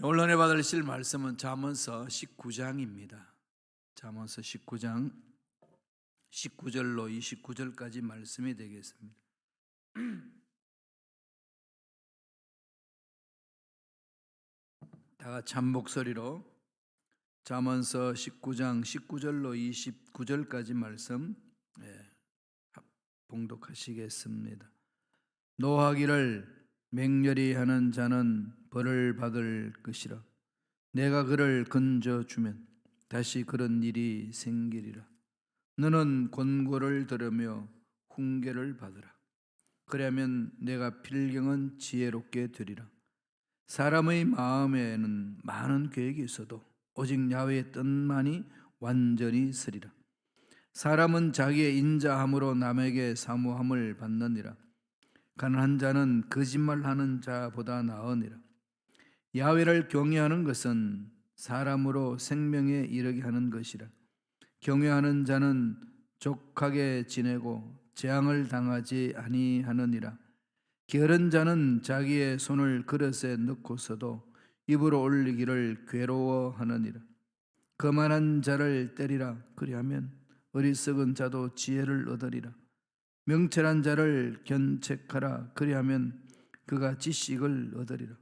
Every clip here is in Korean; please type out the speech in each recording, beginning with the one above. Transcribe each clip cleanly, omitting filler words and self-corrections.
오늘 은혜 받으실 말씀은 잠언서 19장입니다. 잠언서 19장 19절로 29절까지 말씀이 되겠습니다. 다 같이 한 목소리로 잠언서 19장 19절로 29절까지 말씀 봉독하시겠습니다. 노하기를 맹렬히 하는 자는 벌을 받을 것이라. 내가 그를 건져주면 다시 그런 일이 생기리라. 너는 권고를 들으며 훈계를 받으라. 그러면 내가 필경은 지혜롭게 되리라. 사람의 마음에는 많은 계획이 있어도 오직 야훼의 뜻만이 완전히 서리라. 사람은 자기의 인자함으로 남에게 사모함을 받느니라. 가난한 자는 거짓말하는 자보다 나으니라. 야훼를 경외하는 것은 사람으로 생명에 이르게 하는 것이라. 경외하는 자는 족하게 지내고 재앙을 당하지 아니하느니라. 게으른 자는 자기의 손을 그릇에 넣고서도 입으로 올리기를 괴로워하느니라. 거만한 자를 때리라. 그리하면 어리석은 자도 지혜를 얻으리라. 명철한 자를 견책하라. 그리하면 그가 지식을 얻으리라.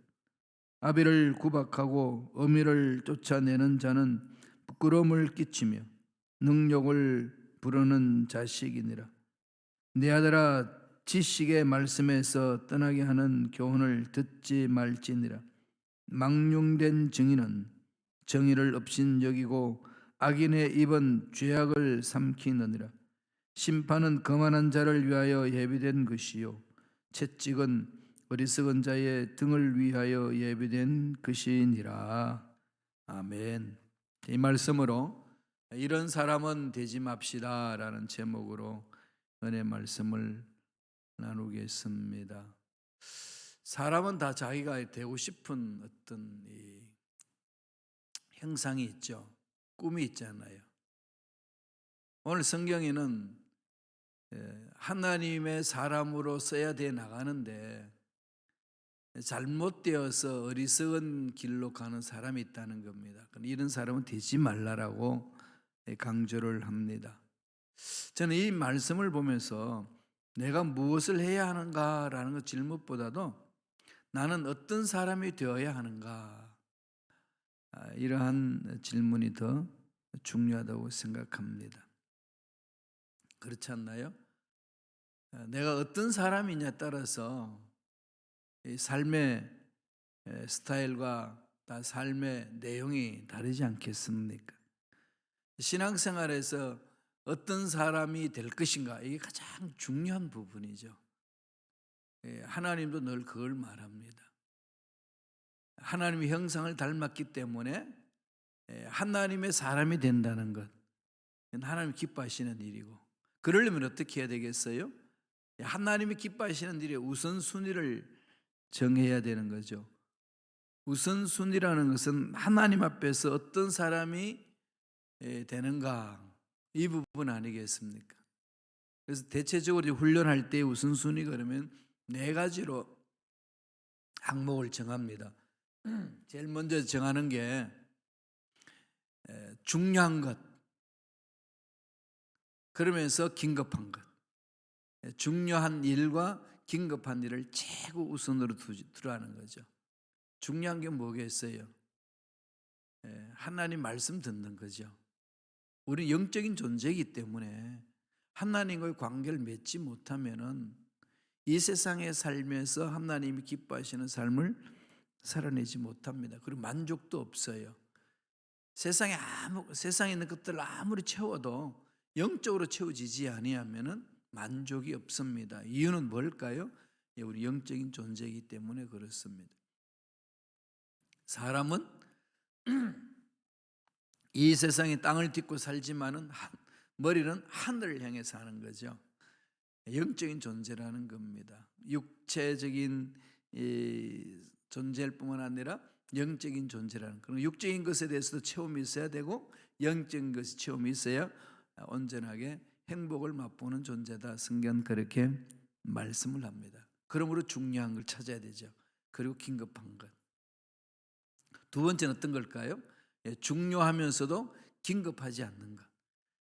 아비를 구박하고 어미를 쫓아내는 자는 부끄러움을 끼치며 능욕을 부르는 자식이니라. 내 아들아, 지식의 말씀에서 떠나게 하는 교훈을 듣지 말지니라. 망령된 증인은 정의를 업신여기고 악인의 입은 죄악을 삼키느니라. 심판은 거만한 자를 위하여 예비된 것이요 채찍은 어리석은 자의 등을 위하여 예비된 것이니라. 아멘. 이 말씀으로 이런 사람은 되지 맙시다 라는 제목으로 은혜 말씀을 나누겠습니다. 사람은 다 자기가 되고 싶은 어떤 형상이 있죠. 꿈이 있잖아요. 오늘 성경에는 하나님의 사람으로 써야 돼 나가는데 잘못되어서 어리석은 길로 가는 사람이 있다는 겁니다. 이런 사람은 되지 말라라고 강조를 합니다. 저는 이 말씀을 보면서 내가 무엇을 해야 하는가라는 것 질문보다도 나는 어떤 사람이 되어야 하는가, 이러한 질문이 더 중요하다고 생각합니다. 그렇지 않나요? 내가 어떤 사람이냐에 따라서 삶의 스타일과 삶의 내용이 다르지 않겠습니까? 신앙생활에서 어떤 사람이 될 것인가, 이게 가장 중요한 부분이죠. 하나님도 늘 그걸 말합니다. 하나님의 형상을 닮았기 때문에 하나님의 사람이 된다는 것, 하나님이 기뻐하시는 일이고, 그러려면 어떻게 해야 되겠어요? 하나님이 기뻐하시는 일의 우선순위를 정해야 되는 거죠. 우선순위라는 것은 하나님 앞에서 어떤 사람이 되는가, 이 부분 아니겠습니까? 그래서 대체적으로 훈련할 때 우선순위 그러면 네 가지로 항목을 정합니다. 제일 먼저 정하는 게 중요한 것, 그러면서 긴급한 것. 중요한 일과 긴급한 일을 최고 우선으로 두라는 거죠. 중요한 게 뭐겠어요? 하나님 말씀 듣는 거죠. 우리 영적인 존재이기 때문에 하나님과의 관계를 맺지 못하면은 이 세상에 살면서 하나님이 기뻐하시는 삶을 살아내지 못합니다. 그리고 만족도 없어요. 세상에 있는 것들을 아무리 채워도 영적으로 채워지지 아니하면은 만족이 없습니다. 이유는 뭘까요? 우리 영적인 존재이기 때문에 그렇습니다. 사람은 이 세상에 땅을 딛고 살지만은 머리는 하늘을 향해 사는 거죠. 영적인 존재라는 겁니다. 육체적인 존재일 뿐만 아니라 영적인 존재라는, 그런 육적인 것에 대해서도 체험이 있어야 되고 영적인 것이 체험이 있어야 온전하게 행복을 맛보는 존재다. 성경 그렇게 말씀을 합니다. 그러므로 중요한 걸 찾아야 되죠. 그리고 긴급한 것. 두 번째는 어떤 걸까요? 중요하면서도 긴급하지 않는 것.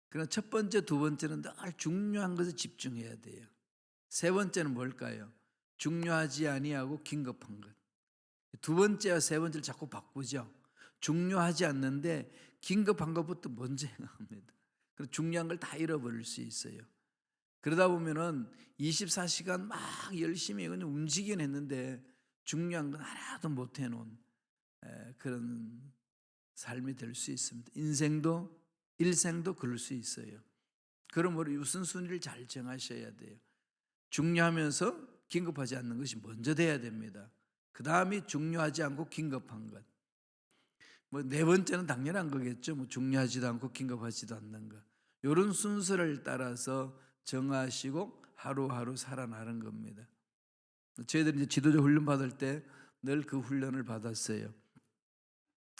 그러나 첫 번째, 두 번째는 늘 중요한 것에 집중해야 돼요. 세 번째는 뭘까요? 중요하지 아니하고 긴급한 것. 두 번째와 세 번째를 자꾸 바꾸죠. 중요하지 않는데 긴급한 것부터 먼저 행합니다. 그래서 중요한 걸 다 잃어버릴 수 있어요. 그러다 보면은 24시간 막 열심히 그냥 움직이긴 했는데 중요한 건 하나도 못 해놓은 그런 삶이 될 수 있습니다. 일생도 그럴 수 있어요. 그러므로 우선순위를 잘 정하셔야 돼요. 중요하면서 긴급하지 않는 것이 먼저 돼야 됩니다. 그 다음이 중요하지 않고 긴급한 것. 뭐 네 번째는 당연한 거겠죠. 뭐 중요하지도 않고 긴급하지도 않는 것. 이런 순서를 따라서 정하시고 하루하루 살아나는 겁니다. 저희들이 이제 지도자 훈련 받을 때 늘 그 훈련을 받았어요.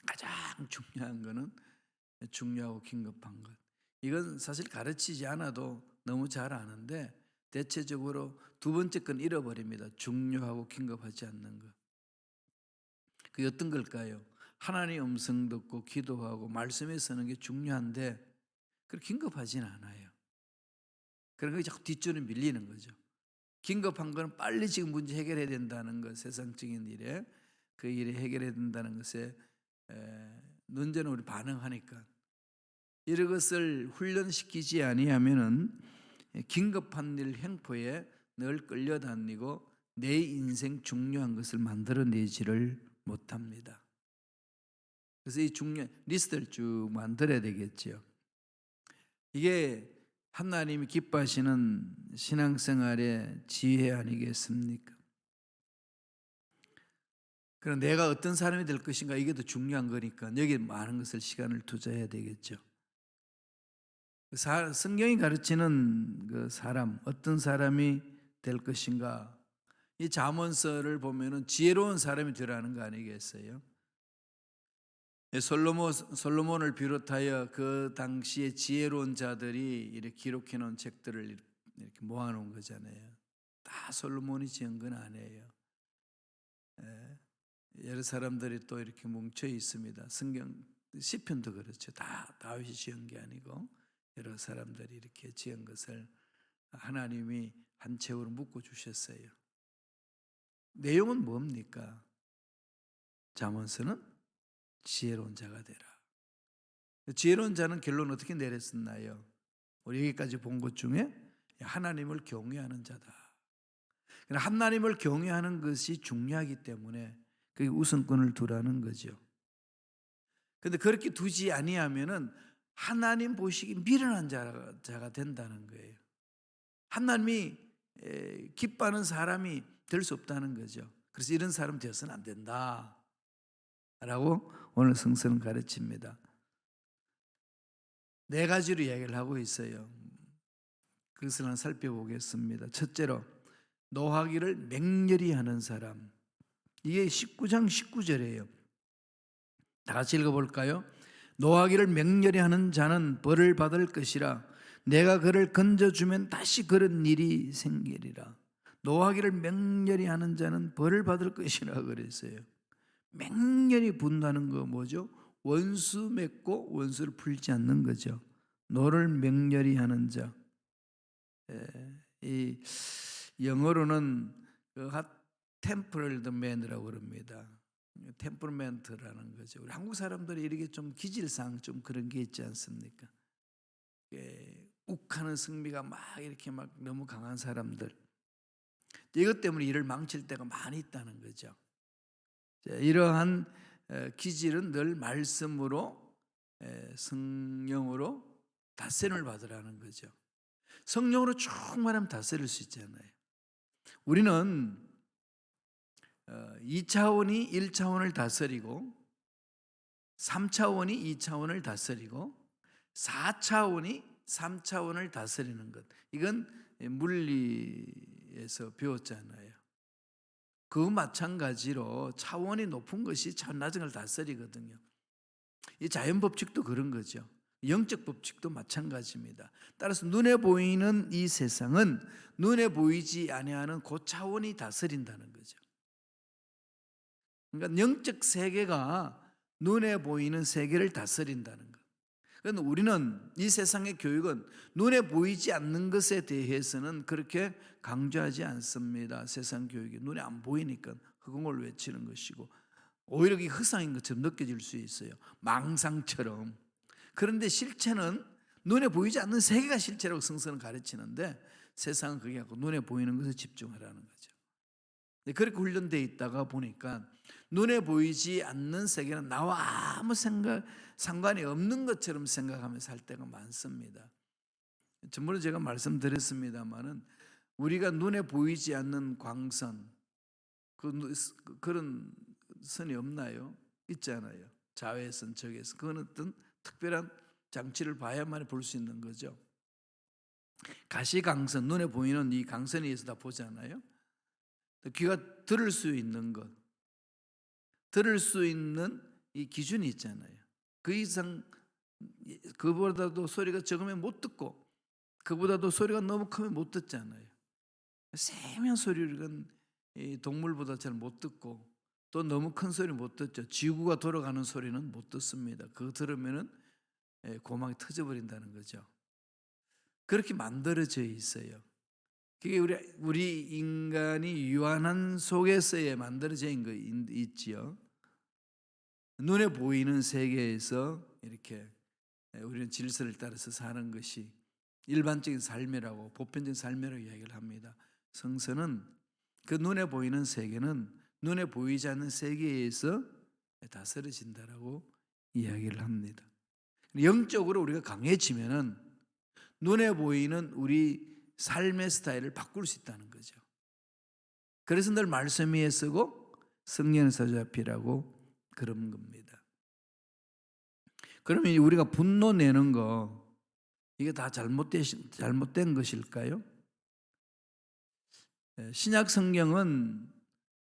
가장 중요한 거는 중요하고 긴급한 것. 이건 사실 가르치지 않아도 너무 잘 아는데 대체적으로 두 번째 건 잃어버립니다. 중요하고 긴급하지 않는 것. 그게 어떤 걸까요? 하나님 음성 듣고 기도하고 말씀에 서는 게 중요한데 그렇게 긴급하진 않아요. 그러니까 자꾸 뒷줄에 밀리는 거죠. 긴급한 건 빨리 지금 문제 해결해야 된다는 것, 세상적인 일에 그 일이 해결해야 된다는 것에 문제는 우리 반응하니까 이런 것을 훈련시키지 아니하면은 긴급한 일 행포에 늘 끌려다니고 내 인생 중요한 것을 만들어내지를 못합니다. 그래서 이 중요한 리스트를 쭉 만들어야 되겠죠. 이게 하나님이 기뻐하시는 신앙생활의 지혜 아니겠습니까? 그럼 내가 어떤 사람이 될 것인가 이게 더 중요한 거니까 여기에 많은 것을 시간을 투자해야 되겠죠. 성경이 가르치는 그 사람, 어떤 사람이 될 것인가, 이 잠언서를 보면은 지혜로운 사람이 되라는 거 아니겠어요? 솔로몬을 비롯하여 그 당시에 지혜로운 자들이 이렇게 기록해 놓은 책들을 이렇게 모아 놓은 거잖아요. 다 솔로몬이 지은 건 아니에요. 여러 사람들이 또 이렇게 뭉쳐 있습니다. 성경 시편도 그렇죠. 다 다윗이 지은 게 아니고 여러 사람들이 이렇게 지은 것을 하나님이 한 책으로 묶어 주셨어요. 내용은 뭡니까? 잠언서는 지혜로운 자가 되라. 지혜로운 자는 결론 어떻게 내렸었나요? 우리 여기까지 본 것 중에 하나님을 경외하는 자다. 하나님을 경외하는 것이 중요하기 때문에 그게 우선권을 두라는 거죠. 그런데 그렇게 두지 아니하면은 하나님 보시기 미련한 자가 된다는 거예요. 하나님이 기뻐하는 사람이 될 수 없다는 거죠. 그래서 이런 사람 되어서는 안 된다 라고 오늘 성서는 가르칩니다. 네 가지로 이야기를 하고 있어요. 그것을 한번 살펴보겠습니다. 첫째로 노하기를 맹렬히 하는 사람. 이게 19장 19절이에요. 다 같이 읽어볼까요? 노하기를 맹렬히 하는 자는 벌을 받을 것이라. 내가 그를 건져주면 다시 그런 일이 생기리라. 노하기를 맹렬히 하는 자는 벌을 받을 것이라 그랬어요. 맹렬히 분다는 거 뭐죠? 원수 맺고 원수를 풀지 않는 거죠. 노를 맹렬히 하는 자. 이 영어로는 그 템퍼럴드 맨이라고 그럽니다. 템퍼먼트라는 거죠. 우리 한국 사람들이 이렇게 좀 기질상 좀 그런 게 있지 않습니까? 욱하는 승리가 막 이렇게 막 너무 강한 사람들. 이것 때문에 일을 망칠 때가 많이 있다는 거죠. 이러한 기질은 늘 말씀으로 성령으로 다스림을 받으라는 거죠. 성령으로 충만하면 다스릴 수 있잖아요. 우리는 2차원이 1차원을 다스리고 3차원이 2차원을 다스리고 4차원이 3차원을 다스리는 것. 이건 물리에서 배웠잖아요. 그 마찬가지로 차원이 높은 것이 차원 낮은 걸 다스리거든요. 이 자연 법칙도 그런 거죠. 영적 법칙도 마찬가지입니다. 따라서 눈에 보이는 이 세상은 눈에 보이지 아니하는 그 차원이 다스린다는 거죠. 그러니까 영적 세계가 눈에 보이는 세계를 다스린다는 것. 그런데 우리는 이 세상의 교육은 눈에 보이지 않는 것에 대해서는 그렇게 강조하지 않습니다. 세상 교육이 눈에 안 보이니까 허공을 외치는 것이고 오히려 이게 허상인 것처럼 느껴질 수 있어요. 망상처럼. 그런데 실체는 눈에 보이지 않는 세계가 실체라고 성서는 가르치는데 세상은 그게 아니고 눈에 보이는 것에 집중하라는 거죠. 그렇게 훈련되어 있다가 보니까 눈에 보이지 않는 세계는 나와 아무 상관이 없는 것처럼 생각하며 살 때가 많습니다. 전번에 제가 말씀드렸습니다마는 우리가 눈에 보이지 않는 광선 그런 선이 없나요? 있잖아요. 자외선, 적외선. 그건 어떤 특별한 장치를 봐야만 볼 수 있는 거죠. 가시광선, 눈에 보이는 이 광선에 의해서 다 보잖아요. 귀가 들을 수 있는 것, 들을 수 있는 이 기준이 있잖아요. 그 이상 그보다도 소리가 적으면 못 듣고 그보다도 소리가 너무 크면 못 듣잖아요. 세면 소리는 동물보다 잘 못 듣고 또 너무 큰 소리 못 듣죠. 지구가 돌아가는 소리는 못 듣습니다. 그거 들으면은 고막이 터져버린다는 거죠. 그렇게 만들어져 있어요. 그게 우리 인간이 유한한 속에서의 만들어진 거 있지요. 눈에 보이는 세계에서 이렇게 우리는 질서를 따라서 사는 것이 일반적인 삶이라고 보편적인 삶이라고 이야기를 합니다. 성서는 그 눈에 보이는 세계는 눈에 보이지 않는 세계에서 다스려진다라고 이야기를 합니다. 영적으로 우리가 강해지면은 눈에 보이는 우리 삶의 스타일을 바꿀 수 있다는 거죠. 그래서 늘 말씀 위에 쓰고 성령의 사로잡히라고 그런 겁니다. 그러면 우리가 분노 내는 거 이게 다 잘못된 것일까요? 신약 성경은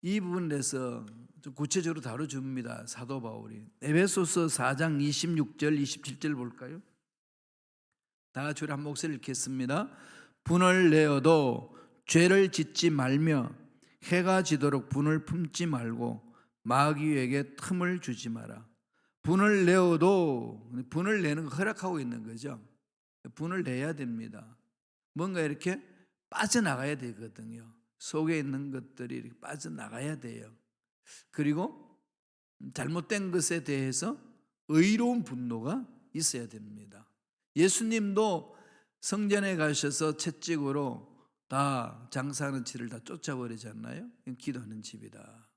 이 부분에서 좀 구체적으로 다뤄줍니다. 사도 바울이. 에베소서 4장 26절 27절 볼까요? 다 같이 우리 한 목소리 읽겠습니다. 분을 내어도 죄를 짓지 말며 해가 지도록 분을 품지 말고 마귀에게 틈을 주지 마라. 분을 내어도 분을 내는 거 허락하고 있는 거죠. 분을 내야 됩니다. 뭔가 이렇게 빠져나가야 되거든요. 속에 있는 것들이 이렇게 빠져나가야 돼요. 그리고 잘못된 것에 대해서 의로운 분노가 있어야 됩니다. 예수님도 성전에 가셔서 채찍으로 다 장사하는 집을 다 쫓아버리잖아요. 기도하는 집이다.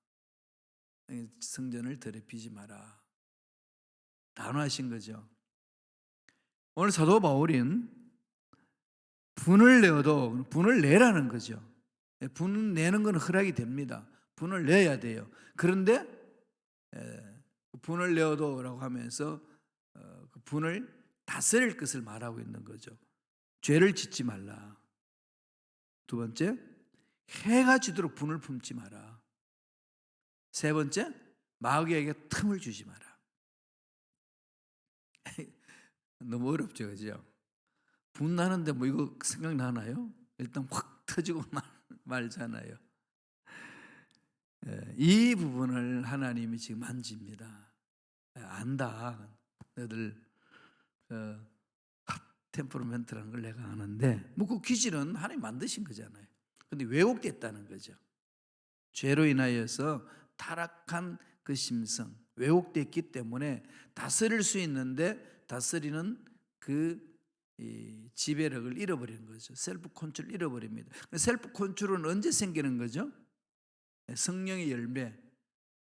성전을 더럽히지 마라. 단호하신 거죠. 오늘 사도 바울은 분을 내어도 분을 내라는 거죠. 분을 내는 건 허락이 됩니다. 분을 내야 돼요. 그런데 분을 내어도라고 하면서 그 분을 다스릴 것을 말하고 있는 거죠. 죄를 짓지 말라. 두 번째, 해가 지도록 분을 품지 마라. 세 번째, 마귀에게 틈을 주지 마라. 너무 어렵죠, 그죠? 분나는데 뭐 이거 생각나나요? 일단 확 터지고 말잖아요. 이 부분을 하나님이 지금 만집니다. 안다. 너들 템퍼먼트라는 걸 내가 아는데 뭐 그 기질은 하나님 만드신 거잖아요. 근데 왜곡됐다는 거죠. 죄로 인하여서 타락한 그 심성, 왜곡됐기 때문에 다스릴 수 있는데 다스리는 그 지배력을 잃어버리는 거죠. 셀프 컨트롤 잃어버립니다. 셀프 컨트롤은 언제 생기는 거죠? 성령의 열매.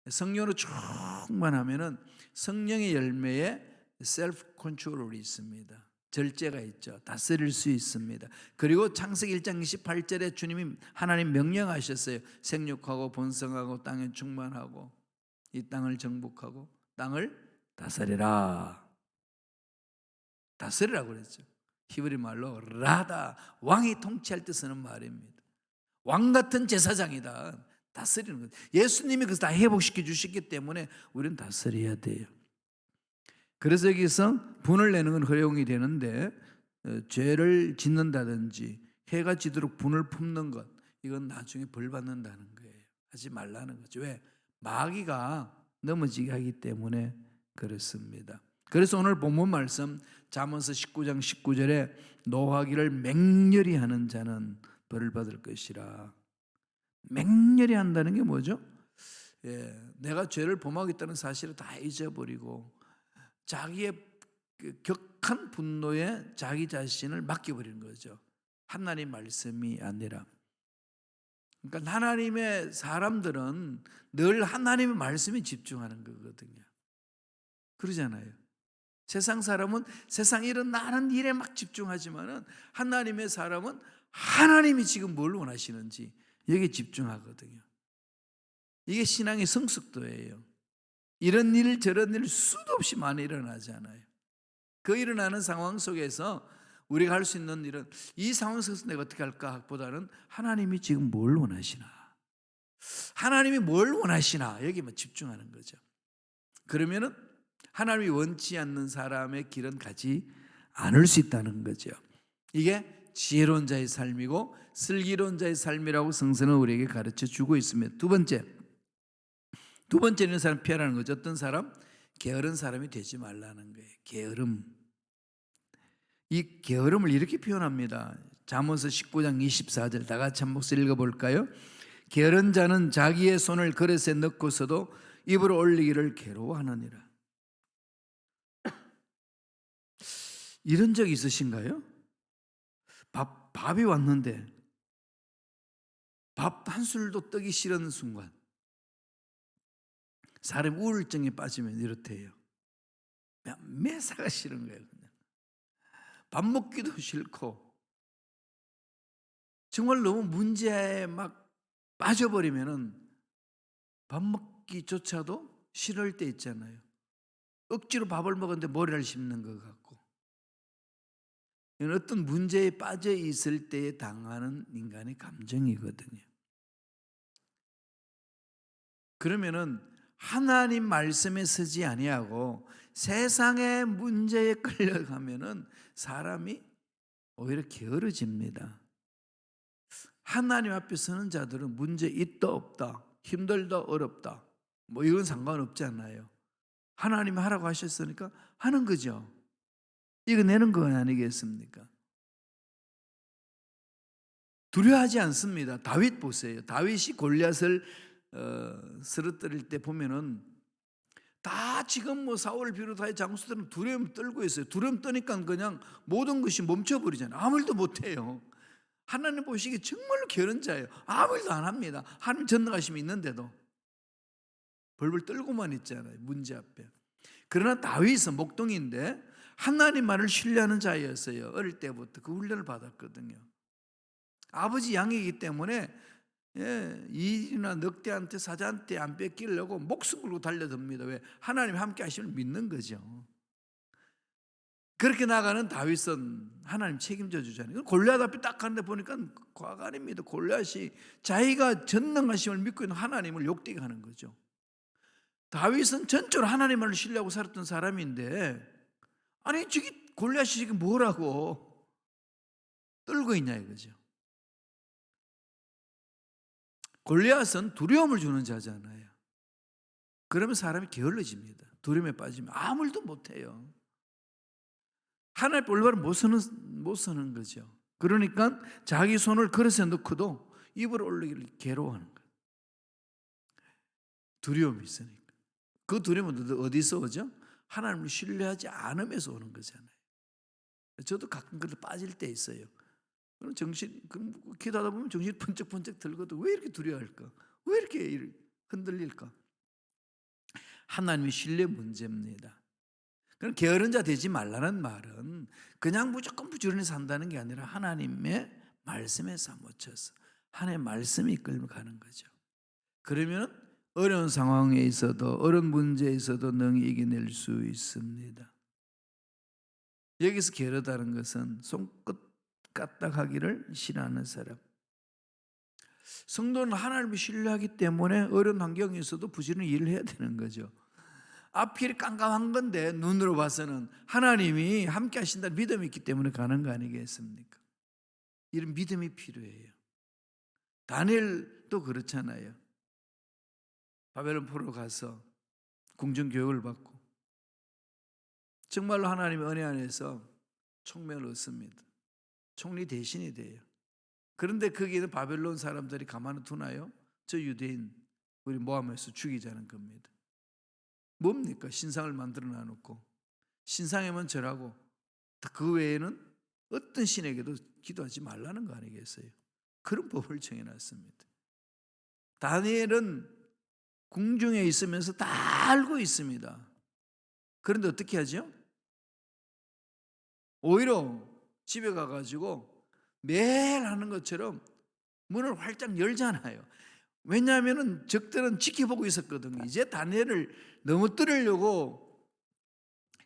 성령으로 충만하면은 성령의 열매에 셀프 컨트롤이 있습니다. 절제가 있죠. 다스릴 수 있습니다. 그리고 창세기 1장 28절에 주님이 하나님 명령하셨어요. 생육하고 번성하고 땅에 충만하고 이 땅을 정복하고 땅을 다스리라. 다스리라고 그랬죠. 히브리 말로 라다, 왕이 통치할 때 쓰는 말입니다. 왕 같은 제사장이다. 다스리는 거죠. 예수님이 그것을 다 회복시켜 주셨기 때문에 우리는 다스려야 돼요. 그래서 여기서 분을 내는 건 허용이 되는데 죄를 짓는다든지 해가 지도록 분을 품는 것, 이건 나중에 벌 받는다는 거예요. 하지 말라는 거죠. 왜? 마귀가 넘어지게 하기 때문에 그렇습니다. 그래서 오늘 본문 말씀 잠언서 19장 19절에 노하기를 맹렬히 하는 자는 벌을 받을 것이라. 맹렬히 한다는 게 뭐죠? 내가 죄를 범하겠다는 사실을 다 잊어버리고 자기의 그 격한 분노에 자기 자신을 맡겨버리는 거죠. 하나님 말씀이 아니라. 그러니까 하나님의 사람들은 늘 하나님의 말씀에 집중하는 거거든요. 그러잖아요. 세상 사람은 세상 일어나는 일에 막 집중하지만은 하나님의 사람은 하나님이 지금 뭘 원하시는지 여기에 집중하거든요. 이게 신앙의 성숙도예요. 이런 일 저런 일 수도 없이 많이 일어나잖아요. 그 일어나는 상황 속에서 우리가 할 수 있는 일은 이 상황 속에서 내가 어떻게 할까 보다는 하나님이 지금 뭘 원하시나, 하나님이 뭘 원하시나 여기만 집중하는 거죠. 그러면은 하나님이 원치 않는 사람의 길은 가지 않을 수 있다는 거죠. 이게 지혜로운 자의 삶이고 슬기로운 자의 삶이라고 성서는 우리에게 가르쳐 주고 있습니다. 두 번째는 사람 피하라는 거죠. 어떤 사람? 게으른 사람이 되지 말라는 거예요. 게으름. 이 게으름을 이렇게 표현합니다. 잠언서 19장 24절 다 같이 한 목소리 읽어볼까요? 게으른 자는 자기의 손을 그릇에 넣고서도 입으로 올리기를 괴로워하느니라. 이런 적 있으신가요? 밥이 왔는데 밥 한 술도 뜨기 싫은 순간, 사람이 우울증에 빠지면 이렇대요. 매사가 싫은 거예요. 그냥 밥 먹기도 싫고 정말 너무 문제에 막 빠져버리면은 밥 먹기조차도 싫을 때 있잖아요. 억지로 밥을 먹었는데 머리를 씹는 것 같고, 이건 어떤 문제에 빠져 있을 때에 당하는 인간의 감정이거든요. 그러면은 하나님 말씀에 서지 아니하고 세상의 문제에 끌려가면은 사람이 오히려 게으러집니다. 하나님 앞에 서는 자들은 문제 있다 없다, 힘들다 어렵다, 뭐 이건 상관없잖아요. 하나님이 하라고 하셨으니까 하는 거죠. 이거 내는 건 아니겠습니까? 두려워하지 않습니다. 다윗 보세요. 다윗이 골리앗을 쓰러뜨릴 때 보면은 다 지금 뭐 사울 비롯하여 장수들은 두려움 떨고 있어요. 두려움 떠니까 그냥 모든 것이 멈춰버리잖아요. 아무 일도 못해요. 하나님 보시기에 정말로 게으른 자예요. 아무 일도 안 합니다. 하나님 전능하심이 있는데도 벌벌 떨고만 있잖아요. 문제 앞에. 그러나 다윗은 목동인데 하나님 말을 신뢰하는 자였어요. 어릴 때부터 그 훈련을 받았거든요. 아버지 양이기 때문에 이나 늑대한테 사자한테 안 뺏기려고 목숨 걸고 달려듭니다. 왜? 하나님 함께 하심을 믿는 거죠. 그렇게 나가는 다윗은 하나님 책임져 주잖아요. 골리앗 앞에 딱 가는데 보니까 과가 아닙니다. 골리앗이 자기가 전능하심을 믿고 있는 하나님을 욕되게 하는 거죠. 다윗은 전적으로 하나님을 신뢰하고 살았던 사람인데, 아니 저기 골리앗이 지금 뭐라고 떨고 있냐 이거죠. 골리앗은 두려움을 주는 자잖아요. 그러면 사람이 게을러집니다. 두려움에 빠지면 아무 일도 못해요. 하나님 올바로 못 서는 거죠. 그러니까 자기 손을 그릇에 넣고도 입을 올리기를 괴로워하는 거예요. 두려움이 있으니까. 그 두려움은 어디서 오죠? 하나님을 신뢰하지 않으면서 오는 거잖아요. 저도 가끔 그렇게 빠질 때 있어요. 그럼 기도하다 보면 정신이 번쩍번쩍 들거든. 왜 이렇게 두려워할까? 왜 이렇게 흔들릴까? 하나님의 신뢰 문제입니다. 그럼 게으른 자 되지 말라는 말은 그냥 무조건 부지런히 산다는 게 아니라 하나님의 말씀에 사무쳐서 하나님의 말씀이 이끌며 가는 거죠. 그러면 어려운 상황에 있어도 어려운 문제에 있어도 능히 이겨낼 수 있습니다. 여기서 게으르다는 것은 손끝 까딱하기를 싫어하는 사람. 성도는 하나님을 신뢰하기 때문에 어려운 환경에서도 부지런히 일을 해야 되는 거죠. 앞길이 깜깜한 건데 눈으로 봐서는 하나님이 함께 하신다는 믿음이 있기 때문에 가는 거 아니겠습니까? 이런 믿음이 필요해요. 다니엘도 그렇잖아요. 바벨론 포로 가서 궁중교육을 받고 정말로 하나님의 은혜 안에서 총명을 얻습니다. 총리 대신이 돼요. 그런데 거기는 바벨론 사람들이 가만히 두나요? 저 유대인 우리 모함에서 죽이자는 겁니다. 뭡니까? 신상을 만들어 놔놓고 신상에만 절하고 그 외에는 어떤 신에게도 기도하지 말라는 거 아니겠어요? 그런 법을 정해놨습니다. 다니엘은 궁중에 있으면서 다 알고 있습니다. 그런데 어떻게 하죠? 오히려 집에 가가지고 매일 하는 것처럼 문을 활짝 열잖아요. 왜냐하면 적들은 지켜보고 있었거든요. 이제 다니엘을 넘어뜨리려고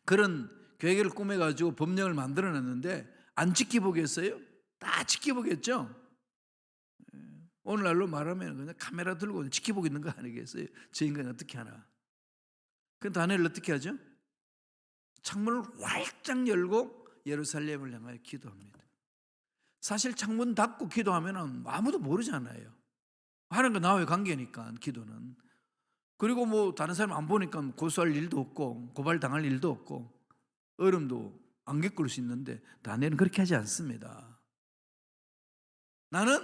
그런 계획을 꾸며가지고 법령을 만들어놨는데 안 지켜보겠어요? 다 지켜보겠죠? 오늘날로 말하면 그냥 카메라 들고 지켜보고 있는 거 아니겠어요? 저 인간이 어떻게 하나? 그럼 다니엘을 어떻게 하죠? 창문을 활짝 열고 예루살렘을 향하여 기도합니다. 사실 창문 닫고 기도하면 아무도 모르잖아요. 하는 거 나와의 관계니까 기도는. 그리고 뭐 다른 사람 안 보니까 고소할 일도 없고 고발당할 일도 없고 얼음도 안 겪을 수 있는데 다니엘은 그렇게 하지 않습니다. 나는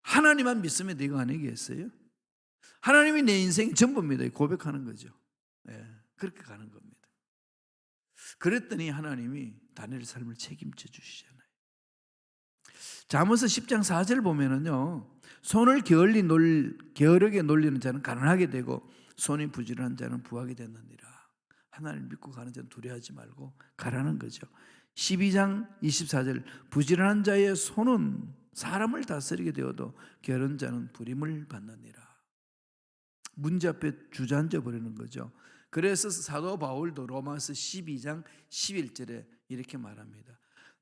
하나님만 믿으면 되고 아니겠어요? 하나님이 내 인생 전부입니다. 고백하는 거죠. 예, 그렇게 가는 겁니다. 그랬더니 하나님이 다니엘 삶을 책임져 주시잖아요. 잠언서 10장 4절 보면은요, 손을 게으르게 놀리는 자는 가난하게 되고 손이 부지런한 자는 부하게 됐느니라. 하나님을 믿고 가는 자는 두려워하지 말고 가라는 거죠. 12장 24절 부지런한 자의 손은 사람을 다스리게 되어도 게으른 자는 부림을 받느니라. 문제 앞에 주저앉아 버리는 거죠. 그래서 사도 바울도 로마서 12장 11절에 이렇게 말합니다.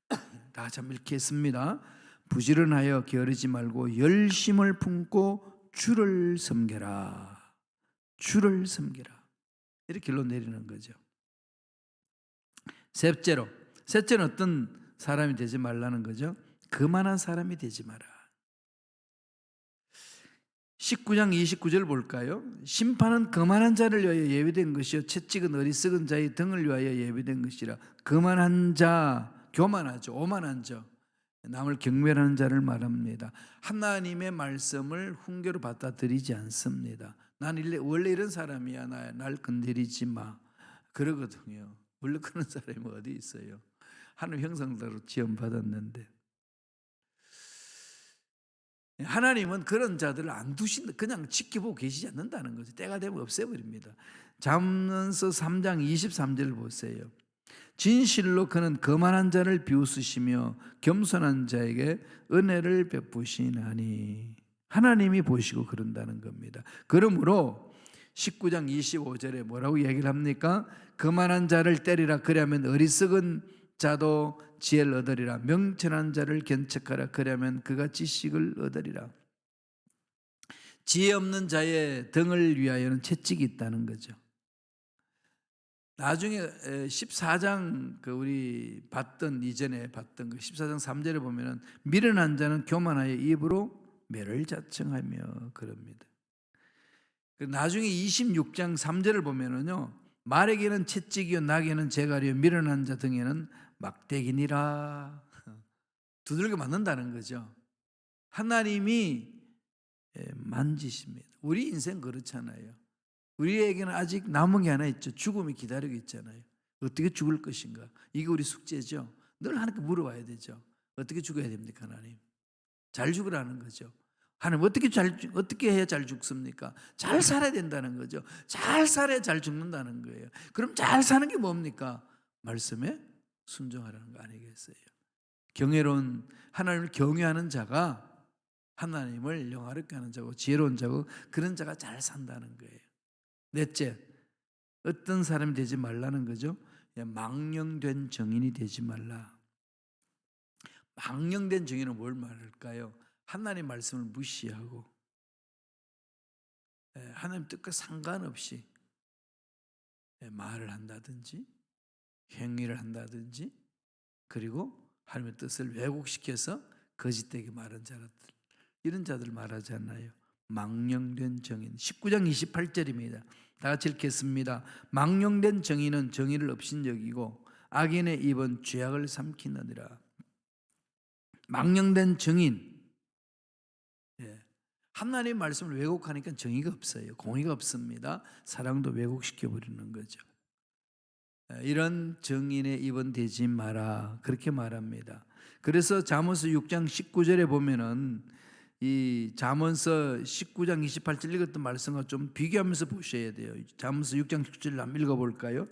다 같이 읽겠습니다. 부지런하여 게으르지 말고 열심을 품고 주를 섬겨라. 주를 섬겨라. 이렇게 결론 내리는 거죠. 셋째는 어떤 사람이 되지 말라는 거죠? 거만한 사람이 되지 마라. 19장 29절 볼까요? 심판은 거만한 자를 위하여 예비된 것이요 채찍은 어리석은 자의 등을 위하여 예비된 것이라. 거만한 자, 교만하죠. 오만한 자, 남을 경멸하는 자를 말합니다. 하나님의 말씀을 훈계로 받아들이지 않습니다. 난 원래 이런 사람이야. 날 건드리지 마. 그러거든요. 원래 그런 사람이 어디 있어요? 하나님 형상대로 지음받았는데. 하나님은 그런 자들을 안 두신다. 그냥 지켜보고 계시지 않는다는 거죠. 때가 되면 없애버립니다. 잠언서 3장 23절 보세요. 진실로 그는 거만한 자를 비웃으시며 겸손한 자에게 은혜를 베푸시나니. 하나님이 보시고 그런다는 겁니다. 그러므로 19장 25절에 뭐라고 얘기를 합니까? 거만한 자를 때리라. 그리하면 어리석은 자도 지혜를 얻으리라. 명철한 자를 견책하라. 그리하면 그가 지식을 얻으리라. 지혜 없는 자의 등을 위하여는 채찍이 있다는 거죠. 나중에 14장 우리 이전에 봤던 그 14장 3절에 보면은 미련한 자는 교만하여 입으로 매를 자청하며 그럽니다. 나중에 26장 3절을 보면은요, 말에게는 채찍이요 낙에는 재갈이요 미련한 자 등에는 막대기니라. 두들겨 맞는다는 거죠. 하나님이 만지십니다. 우리 인생 그렇잖아요. 우리에게는 아직 남은 게 하나 있죠. 죽음이 기다리고 있잖아요. 어떻게 죽을 것인가? 이게 우리 숙제죠. 늘 하나님께 물어봐야 되죠. 어떻게 죽어야 됩니까, 하나님? 잘 죽으라는 거죠. 하나님 어떻게 해야 잘 죽습니까? 잘 살아야 된다는 거죠. 잘 살아야 잘 죽는다는 거예요. 그럼 잘 사는 게 뭡니까? 말씀에 순종하라는 거 아니겠어요? 경외로운 하나님을 경외하는 자가 하나님을 영화롭게 하는 자고 지혜로운 자고 그런 자가 잘 산다는 거예요. 넷째, 어떤 사람이 되지 말라는 거죠? 망령된 정인이 되지 말라. 망령된 정인은 뭘 말할까요? 하나님 말씀을 무시하고 하나님 뜻과 상관없이 말을 한다든지 행위를 한다든지 그리고 하나님의 뜻을 왜곡시켜서 거짓되게 말한 자들, 이런 자들 말하지 않나요? 망령된 정인. 19장 28절입니다. 다 같이 읽겠습니다. 망령된 정인은 정의를 업신여기고 악인의 입은 죄악을 삼키느니라. 망령된 정인. 하나님의 말씀을 왜곡하니까 정의가 없어요. 공의가 없습니다. 사랑도 왜곡시켜버리는 거죠. 이런 정인의 입은 대지 마라, 그렇게 말합니다. 그래서 잠언서 6장 19절에 보면은 이 잠언서 19장 28절 읽었던 말씀과 좀 비교하면서 보셔야 돼요. 잠언서 6장 19절 한번 읽어볼까요?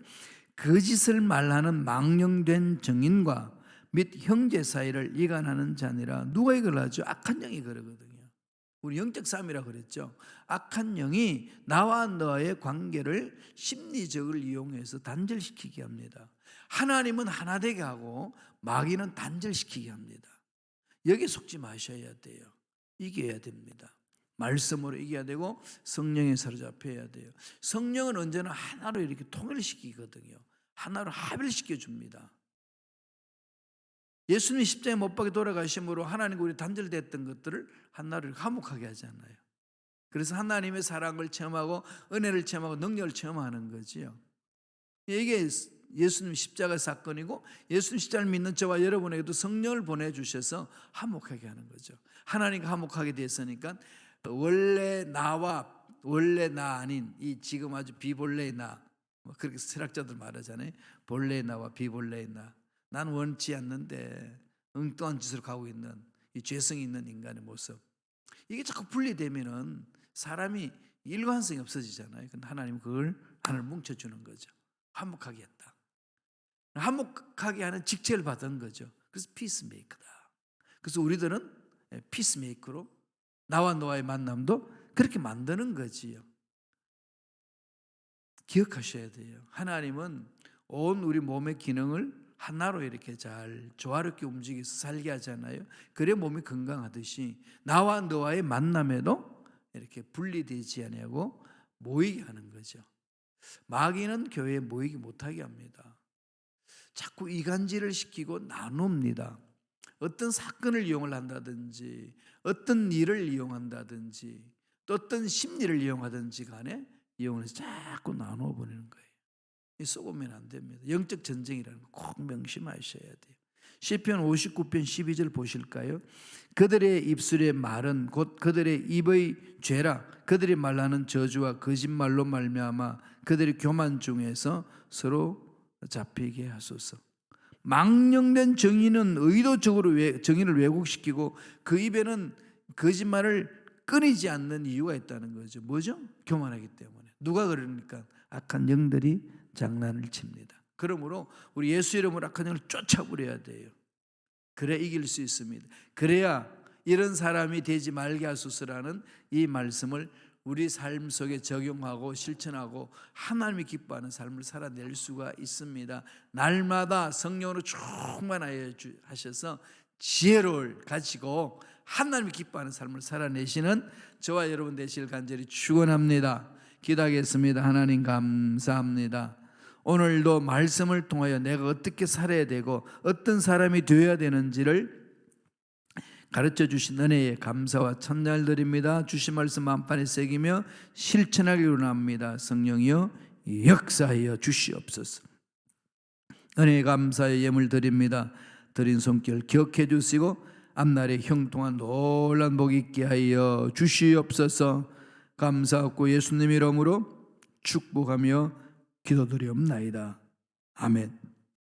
거짓을 말하는 망령된 정인과 및 형제 사이를 이간하는 자니라. 누가 이걸 하죠? 악한 영이 그러거든요. 우리 영적 싸움이라 그랬죠. 악한 영이 나와 너의 관계를 심리적으로 이용해서 단절시키게 합니다. 하나님은 하나 되게 하고 마귀는 단절시키게 합니다. 여기에 속지 마셔야 돼요. 이겨야 됩니다. 말씀으로 이겨야 되고 성령에 사로잡혀야 돼요. 성령은 언제나 하나로 이렇게 통일시키거든요. 하나로 합일시켜 줍니다. 예수님이 십자가에 못 박혀 돌아가심으로 하나님과 우리 단절됐던 것들을 하나로 화목하게 하잖아요. 그래서 하나님의 사랑을 체험하고 은혜를 체험하고 능력을 체험하는 거지요. 이게 예수님 십자가 사건이고 예수님 십자가를 믿는 저와 여러분에게도 성령을 보내주셔서 화목하게 하는 거죠. 하나님과 화목하게 됐으니까 원래 나와 원래 나 아닌 이 지금 아주 비본래의 나, 그렇게 철학자들 말하잖아요. 본래의 나와 비본래의 나. 난 원치 않는데 엉뚱한 짓을 가고 있는 이 죄성이 있는 인간의 모습, 이게 자꾸 분리되면은 사람이 일관성이 없어지잖아요. 근데 하나님은 그걸 하나를 뭉쳐주는 거죠. 화목하게 했다. 화목하게 하는 직책을 받은 거죠. 그래서 피스메이커다. 그래서 우리들은 피스메이커로 나와 너와의 만남도 그렇게 만드는 거지요. 기억하셔야 돼요. 하나님은 온 우리 몸의 기능을 하나로 이렇게 잘 조화롭게 움직여서 살게 하잖아요. 그래 몸이 건강하듯이 나와 너와의 만남에도 이렇게 분리되지 않고 모이게 하는 거죠. 마귀는 교회에 모이게 못하게 합니다. 자꾸 이간질을 시키고 나눕니다. 어떤 사건을 이용을 한다든지 어떤 일을 이용한다든지 또 어떤 심리를 이용하든지 간에 이용을 해서 자꾸 나누어 버리는 거예요. 쏘고면 안 됩니다. 영적 전쟁이라는 거 꼭 명심하셔야 돼요. 시편 59편 12절 보실까요? 그들의 입술의 말은 곧 그들의 입의 죄라. 그들이 말하는 저주와 거짓말로 말미암아 그들의 교만 중에서 서로 잡히게 하소서. 망령된 정의는 의도적으로 정의를 왜곡시키고 그 입에는 거짓말을 끊이지 않는 이유가 있다는 거죠. 뭐죠? 교만하기 때문에. 누가 그러니까? 악한 영들이 장난을 칩니다. 그러므로 우리 예수 이름으로 악한 영을 쫓아버려야 돼요. 그래 이길 수 있습니다. 그래야 이런 사람이 되지 말게 하소서라는 이 말씀을 우리 삶 속에 적용하고 실천하고 하나님이 기뻐하는 삶을 살아낼 수가 있습니다. 날마다 성령으로 충만하여 하셔서 지혜를 가지고 하나님이 기뻐하는 삶을 살아내시는 저와 여러분 되시길 간절히 축원합니다. 기도하겠습니다. 하나님 감사합니다. 오늘도 말씀을 통하여 내가 어떻게 살아야 되고 어떤 사람이 되어야 되는지를 가르쳐 주신 은혜에 감사와 찬양을 드립니다. 주신 말씀 만판에 새기며 실천하기로 원합니다. 성령이여 역사하여 주시옵소서. 은혜에 감사의 예물 드립니다. 드린 손길 기억해 주시고 앞날에 형통한 놀란 복 있게 하여 주시옵소서. 감사하고 예수님 이름으로 축복하며 기도드리옵나이다. 아멘.